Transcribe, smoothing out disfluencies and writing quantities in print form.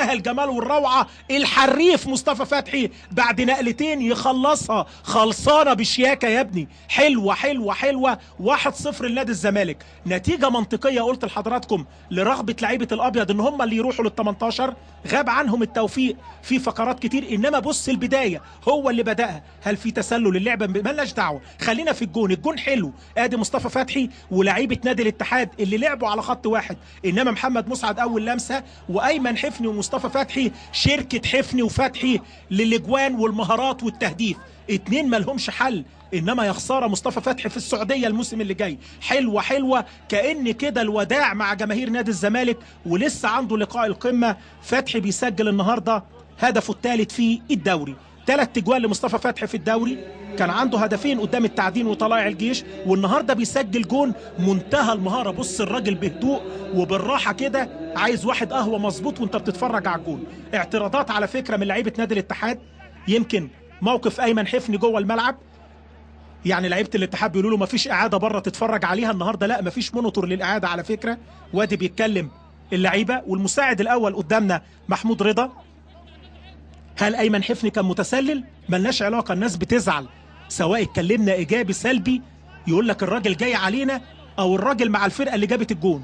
منتهى الجمال والروعه. الحريف مصطفى فتحي بعد نقلتين يخلصها خلصانه بشياكه يا ابني. حلوه حلوه حلوه. 1-0 لنادي الزمالك. نتيجه منطقيه قلت لحضراتكم لرغبه لعيبه الابيض ان هم اللي يروحوا لل18. غاب عنهم التوفيق في فقرات كتير، انما بص البدايه هو اللي بداها. هل في تسلل اللعبه؟ مالناش دعوه، خلينا في الجون. الجون حلو، ادي مصطفى فتحي ولاعيبه نادي الاتحاد اللي لعبوا على خط واحد، انما محمد مسعد اول لمسه وايمن حفني ومصطفى فتحي شركه حفني وفتحي للاجوان والمهارات والتهديف. اتنين مالهمش حل، انما يا خساره مصطفى فتحي في السعوديه الموسم اللي جاي. حلوه حلوه، كأن كده الوداع مع جماهير نادي الزمالك ولسه عنده لقاء القمه. فتحي بيسجل النهارده هدفه الثالث في الدوري. 3 اجوال لمصطفى فتحي في الدوري، كان عنده هدفين قدام التعدين وطلائع الجيش، والنهارده بيسجل جون منتهى المهاره. بص الراجل بهدوء وبالراحه كده، عايز واحد قهوه مظبوط وانت بتتفرج على الجون. اعتراضات على فكره من لعيبه نادي الاتحاد، يمكن موقف ايمن حفني جوه الملعب، يعني لعيبه الاتحاد بيقولوا له مفيش اعاده بره تتفرج عليها النهارده. لا مفيش مونيتور للاعاده على فكره. وادي بيتكلم اللعيبه، والمساعد الاول قدامنا محمود رضا. هل ايمن حفني كان متسلل؟ ملناش علاقه، الناس بتزعل سواء اتكلمنا ايجابي سلبي، يقول لك الراجل جاي علينا او الراجل مع الفرقه اللي جابت الجون.